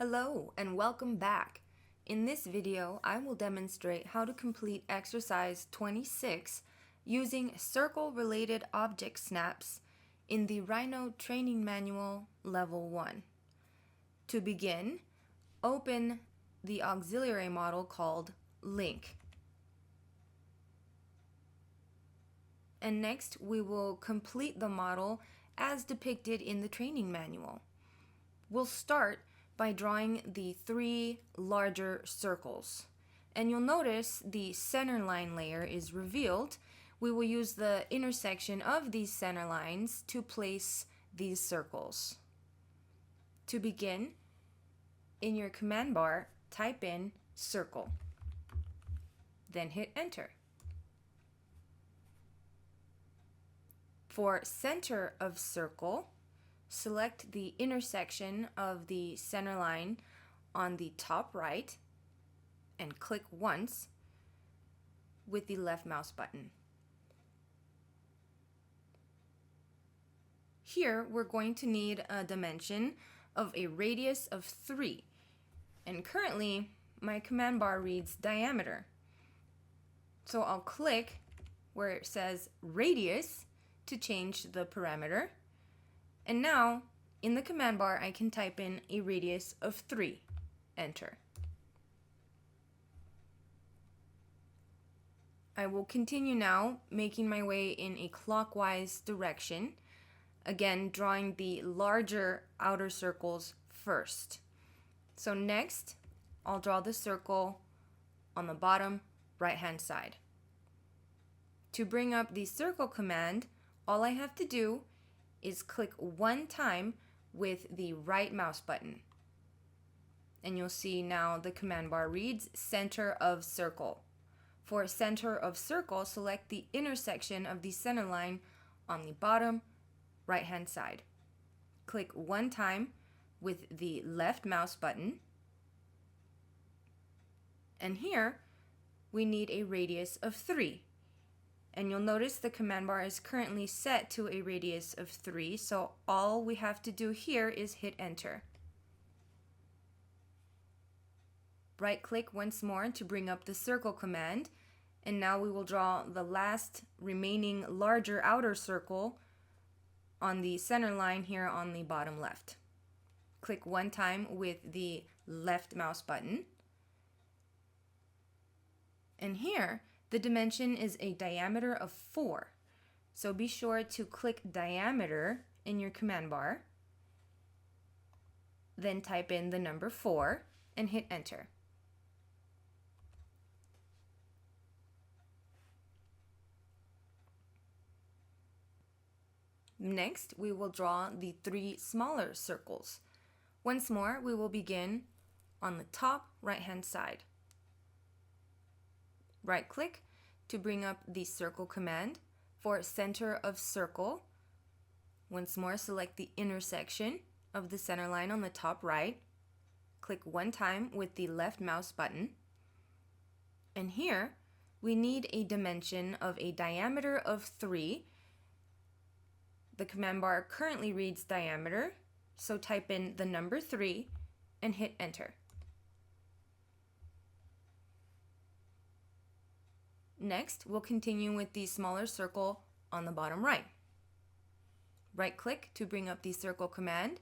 Hello and welcome back. In this video, I will demonstrate how to complete exercise 26 using circle-related object snaps in the Rhino Training Manual Level 1. To begin, open the auxiliary model called Link. And next, we will complete the model as depicted in the training manual. We'll start by drawing the three larger circles. And you'll notice the center line layer is revealed. We will use the intersection of these center lines to place these circles. To begin, in your command bar, type in circle. Then hit enter. For center of circle, select the intersection of the center line on the top right and click once with the left mouse button. Here we're going to need a dimension of a radius of 3, and currently my command bar reads diameter. So I'll click where it says radius to change the parameter. And now, in the command bar, I can type in a radius of 3. Enter. I will continue now, making my way in a clockwise direction. Again, drawing the larger outer circles first. So next, I'll draw the circle on the bottom right-hand side. To bring up the circle command, all I have to do is click one time with the right mouse button. And you'll see now the command bar reads center of circle. For center of circle, select the intersection of the center line on the bottom right-hand side. Click one time with the left mouse button. And here, we need a radius of 3. And you'll notice the command bar is currently set to a radius of 3, so all we have to do here is hit enter. Right-click once more to bring up the circle command, and now we will draw the last remaining larger outer circle on the center line here on the bottom left. Click one time with the left mouse button. And here, the dimension is a diameter of 4. So be sure to click diameter in your command bar. Then type in the number 4 and hit enter. Next, we will draw the 3 smaller circles. Once more, we will begin on the top right-hand side. Right-click to bring up the circle command. For center of circle, once more select the intersection of the center line on the top right. Click one time with the left mouse button. And here, we need a dimension of a diameter of 3. The command bar currently reads diameter, so type in the number 3 and hit enter. Next, we'll continue with the smaller circle on the bottom right. Right-click to bring up the circle command.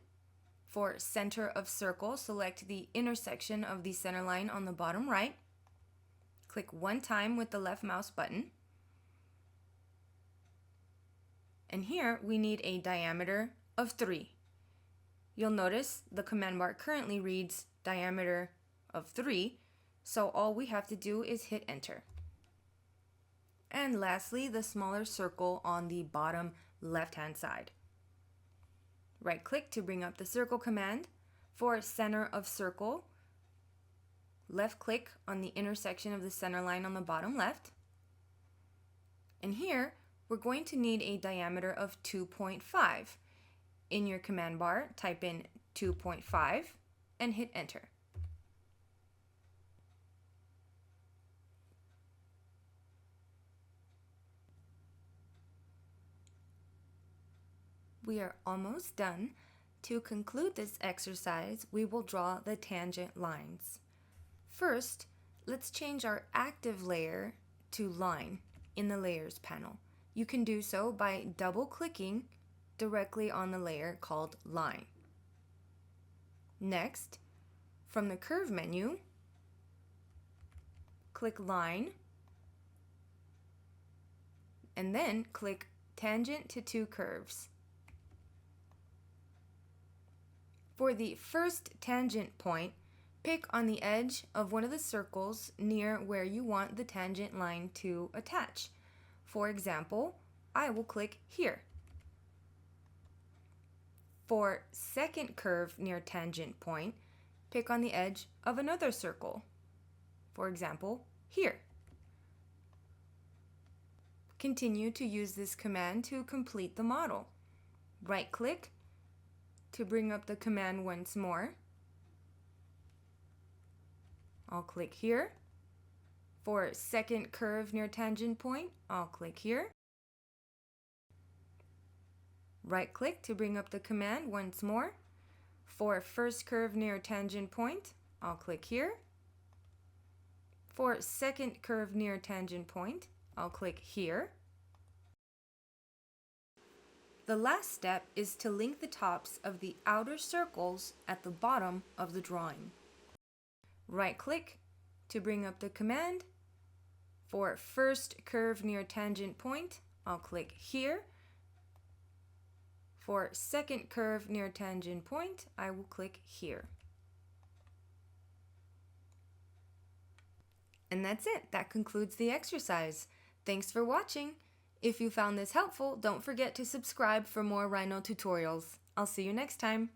For center of circle, select the intersection of the center line on the bottom right. Click one time with the left mouse button. And here, we need a diameter of 3. You'll notice the command bar currently reads diameter of 3, so all we have to do is hit enter. And lastly, the smaller circle on the bottom left-hand side. Right-click to bring up the circle command. For center of circle, left-click on the intersection of the center line on the bottom left. And here, we're going to need a diameter of 2.5. In your command bar, type in 2.5 and hit enter. We are almost done. To conclude this exercise, we will draw the tangent lines. First, let's change our active layer to line in the Layers panel. You can do so by double-clicking directly on the layer called Line. Next, from the Curve menu, click Line, and then click Tangent to two curves. For the first tangent point, pick on the edge of one of the circles near where you want the tangent line to attach. For example, I will click here. For second curve near tangent point, pick on the edge of another circle. For example, here. Continue to use this command to complete the model. Right-click to bring up the command once more. I'll click here. For second curve near tangent point, I'll click here. Right-click to bring up the command once more. For first curve near tangent point, I'll click here. For second curve near tangent point, I'll click here. The last step is to link the tops of the outer circles at the bottom of the drawing. Right-click to bring up the command. For first curve near tangent point, I'll click here. For second curve near tangent point, I will click here. And that's it. That concludes the exercise. Thanks for watching. If you found this helpful, don't forget to subscribe for more Rhino tutorials. I'll see you next time.